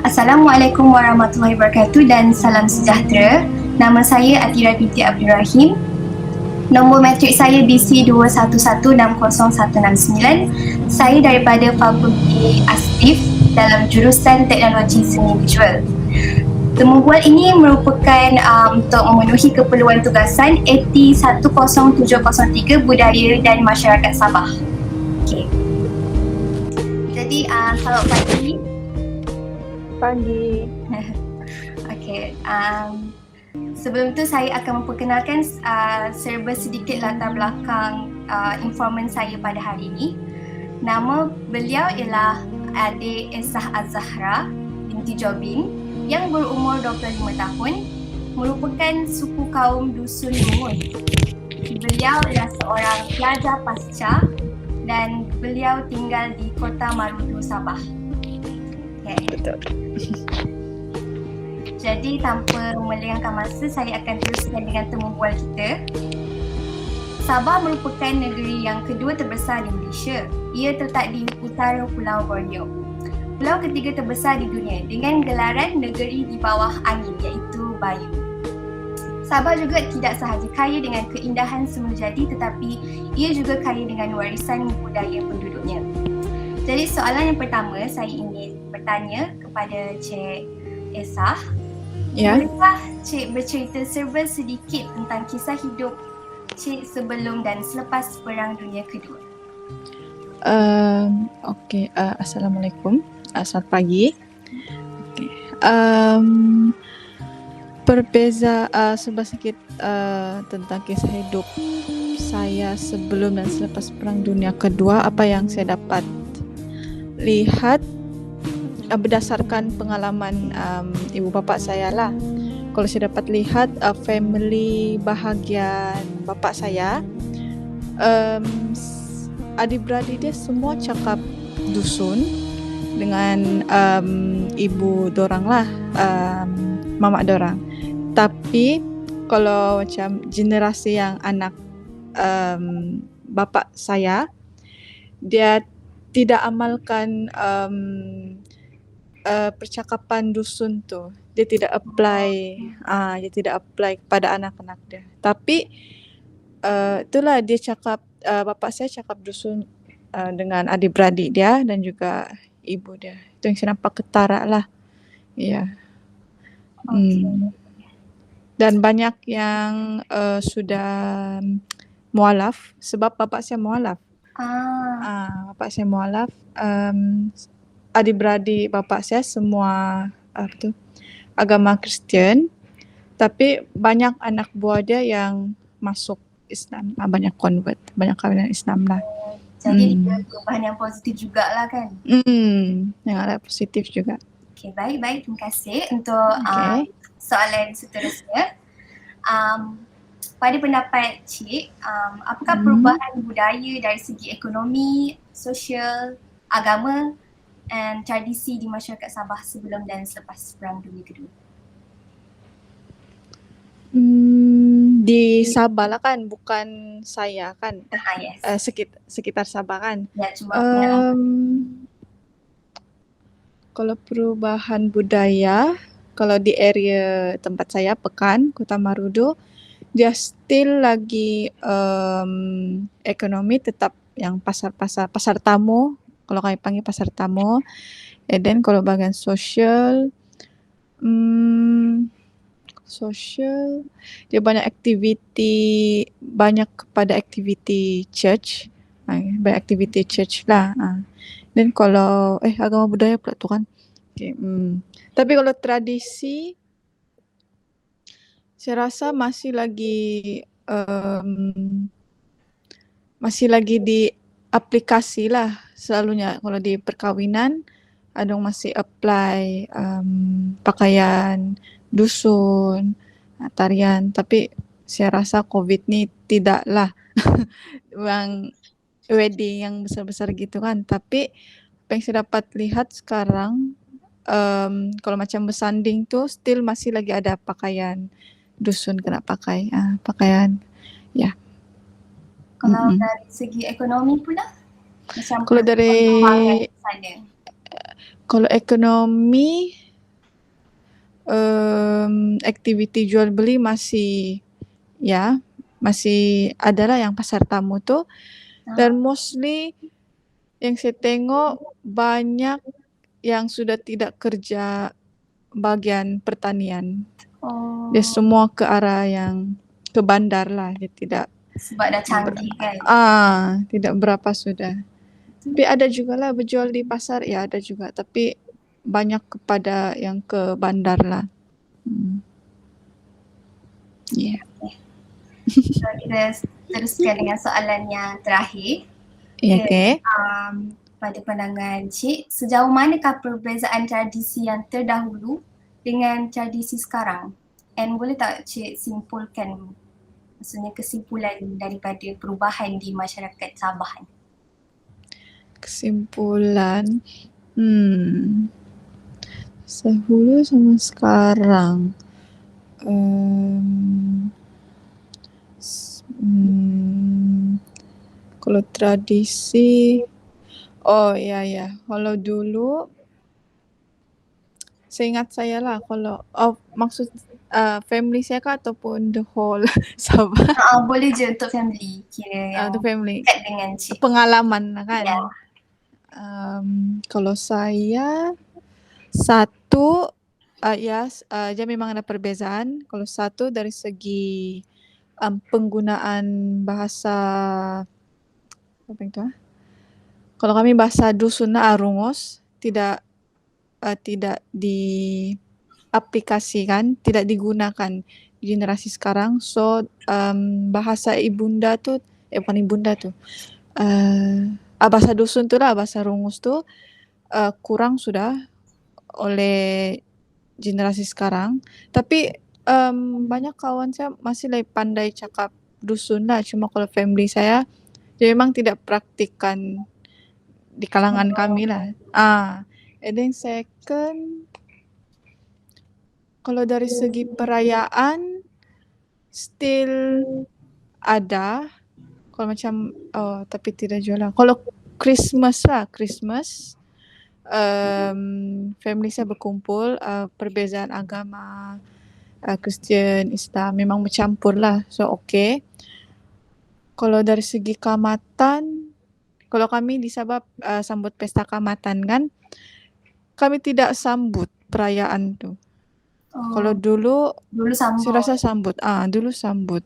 Assalamualaikum warahmatullahi wabarakatuh dan salam sejahtera. Nama saya Atira binti Abdul Rahim. Nombor matrik saya BC21160169. Saya daripada Fakulti Astif dalam jurusan Teknologi Seni Visual. Temubual ini merupakan untuk memenuhi keperluan tugasan AT10703 Budaya dan Masyarakat Sabah. Okey. Jadi, selamat pagi. Pagi. Okey, sebelum tu saya akan memperkenalkan serba sedikit latar belakang informan saya pada hari ini. Nama beliau ialah Adik Esah Az-Zahra binti Jobin yang berumur 25 tahun, merupakan suku kaum Dusun Lungun. Beliau adalah seorang pelajar pasca dan beliau tinggal di Kota Marudu, Sabah. Okay. Betul. Jadi tanpa melengahkan masa, saya akan teruskan dengan temubual kita. Sabah merupakan negeri yang kedua terbesar di Malaysia. Ia terletak di utara Pulau Borneo. Pulau ketiga terbesar di dunia dengan gelaran negeri di bawah angin iaitu Bayu. Sabah juga tidak sahaja kaya dengan keindahan semula jadi tetapi ia juga kaya dengan warisan budaya penduduknya. Jadi soalan yang pertama saya ingin bertanya kepada Cik Esah. Ya. Bolehkah Cik bercerita serba sedikit tentang kisah hidup Cik sebelum dan selepas Perang Dunia Kedua? Okey. Assalamualaikum. Selamat pagi. Okay. Serba sikit tentang kisah hidup saya sebelum dan selepas Perang Dunia Kedua. Apa yang saya dapat lihat berdasarkan pengalaman ibu bapa saya lah. Kalau saya dapat lihat family bahagian bapa saya, adik-beradik dia semua cakap dusun dengan ibu dorang lah, mamak dorang. Tapi kalau macam generasi yang anak bapa saya, dia tidak amalkan percakapan dusun tu. Dia tidak apply kepada anak-anak dia. Tapi itulah dia cakap, bapa saya cakap dusun dengan adik-beradik dia dan juga ibu dia. Itu yang saya nampak ketara lah. Ya. Dan banyak yang sudah mualaf sebab bapa saya mualaf. Bapa saya mualaf. Adik-beradik bapa saya semua agama Kristian, tapi banyak anak buah dia yang masuk Islam, banyak convert, banyak kawanan Islam lah. Jadi ada perubahan yang positif jugalah kan? Yang ada positif juga. Okey, baik. Terima kasih untuk soalan seterusnya. Pada pendapat Cik, apakah perubahan budaya dari segi ekonomi, sosial, agama dan tradisi di masyarakat Sabah sebelum dan selepas Perang Dunia Kedua? Di Sabah lah kan, bukan saya kan. Yes. Sekitar Sabah kan. Ya, cuma kalau perubahan budaya, kalau di area tempat saya, Pekan, Kota Marudu, dia still lagi ekonomi tetap yang pasar tamu, kalau kami panggil pasar tamu. And then kalau bahagian sosial, dia banyak kepada aktiviti church. Banyak aktiviti church lah. Dan kalau agama budaya pula tu kan. Okay. Tapi kalau tradisi, saya rasa masih lagi di aplikasi lah selalunya. Kalau di perkahwinan adong masih apply pakaian dusun, tarian. Tapi saya rasa COVID ni tidaklah yang wedding yang besar-besar gitu kan. Tapi apa yang saya dapat lihat sekarang, kalau macam bersanding tu still masih lagi ada pakaian dusun kena pakai, pakaian. Ya. Kalau dari segi ekonomi pula? Macam Kalau ekonomi, Aktiviti jual beli masih ada lah yang pasar tamu tuh. Dan mostly yang saya tengok banyak yang sudah tidak kerja bagian pertanian. Dia Oh, semua ke arah yang ke bandar lah. Dia tidak sebab dah canggih kan. tidak berapa sudah. Tapi ada juga lah berjual di pasar, ya ada juga. Tapi banyak kepada yang ke bandar lah. Yeah. So, kita teruskan dengan soalan yang terakhir. Ya, okay. Pada pandangan Cik, sejauh manakah perbezaan tradisi yang terdahulu dengan tradisi sekarang? And boleh tak Cik simpulkan, maksudnya kesimpulan daripada perubahan di masyarakat Sabah ni? Kesimpulan, dahulu sama sekarang. Kalau tradisi, kalau dulu, seingat saya lah, kalau maksud family saya kah ataupun the whole Sabah? Boleh je untuk family, kira yang The family. dekat dengan Cik. Pengalaman lah kan. Ya. Kalau saya, satu, dia memang ada perbezaan. Kalau satu dari segi penggunaan bahasa, apa itu? Kalau kami bahasa dusun arungos tidak diaplikasikan, tidak digunakan generasi sekarang. So bahasa ibunda tu, bukan ibunda tu, bahasa dusun tu lah, bahasa rungus tu kurang sudah oleh generasi sekarang. Tapi banyak kawan saya masih lagi pandai cakap dusun lah. Cuma kalau family saya, dia memang tidak praktikkan di kalangan kami lah. And then second, kalau dari segi perayaan, still ada. Kalau macam, tapi tidak jual lah. Kalau Christmas lah, family saya berkumpul, perbezaan agama, Kristian, Islam memang bercampur lah. So, okay. Kalau dari segi kamatan, kalau kami di Sabah sambut pesta kamatan kan, kami tidak sambut perayaan tu. Kalau dulu sambut. saya rasa sambut. Dulu sambut.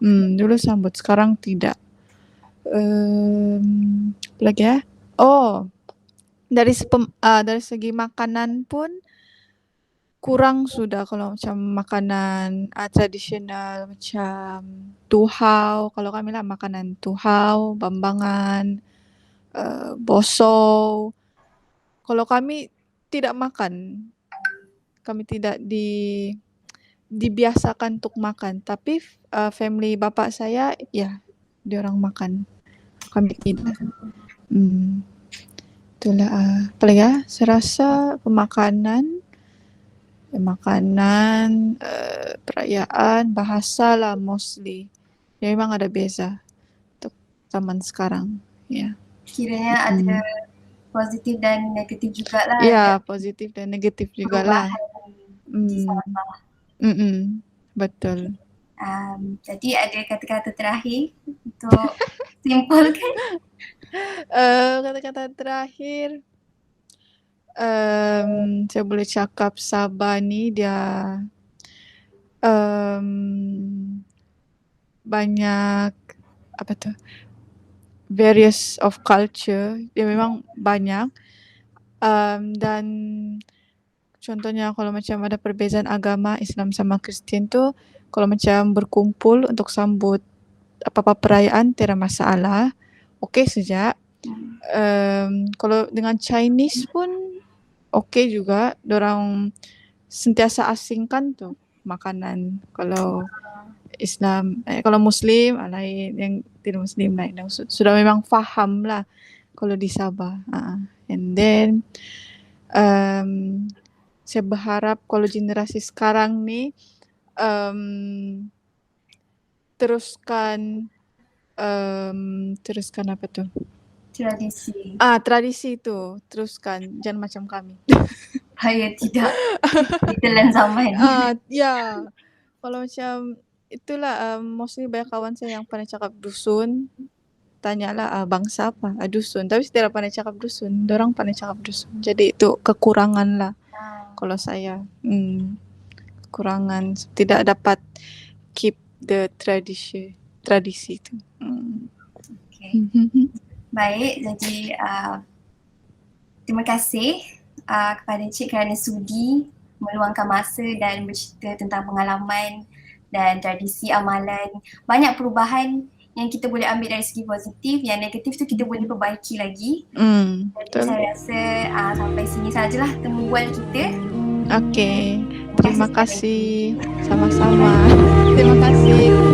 Dulu sambut, sekarang tidak. Apa lagi ya? Dari segi makanan pun kurang sudah. Kalau macam makanan tradisional macam tuhau, kalau kami lah makanan tuhau, bambangan, bosau. Kalau kami tidak makan, kami tidak dibiasakan untuk makan. Tapi family bapa saya, ya, diorang makan. Kami tidak. Itulah. Apa lagi ya? Saya rasa makanan, perayaan, bahasa lah mostly. Ya, memang ada beza untuk zaman sekarang. Ya. Kiranya ada positif dan negatif jugalah. Ya, positif dan negatif jugalah. Di Sabah. Betul. Jadi ada kata-kata terakhir untuk simpulkan? Kata-kata terakhir, saya boleh cakap Sabah ni dia banyak various of culture. Dia memang banyak. Dan contohnya kalau macam ada perbezaan agama Islam sama Kristian tu, kalau macam berkumpul untuk sambut apa-apa perayaan, tiada masalah. Okey saja. Kalau dengan Chinese pun okey juga. Dorang sentiasa asingkan tu makanan. Kalau Islam, kalau Muslim lain, yang tidak Muslim lain. Sudah memang faham lah kalau di Sabah. And then saya berharap kalau generasi sekarang ni teruskan apa tu? Tradisi. Tradisi tu teruskan, jangan macam kami. Saya tidak ditelan zaman. Ya, kalau macam itulah, mostly banyak kawan saya yang pandai cakap dusun, tanyalah, bangsa apa? Dusun, tapi saya tidak pandai cakap dusun, dorang pandai cakap dusun. Jadi itu kekurangan lah kalau saya. Kekurangan, tidak dapat keep the tradisi itu. Okay. Baik, jadi terima kasih kepada Encik kerana sudi meluangkan masa dan bercerita tentang pengalaman dan tradisi amalan. Banyak perubahan yang kita boleh ambil dari segi positif, yang negatif tu kita boleh perbaiki lagi. Jadi Betul. saya rasa sampai sini sajalah temu bual kita. Okey, terima kasih. Sama-sama. Terima kasih.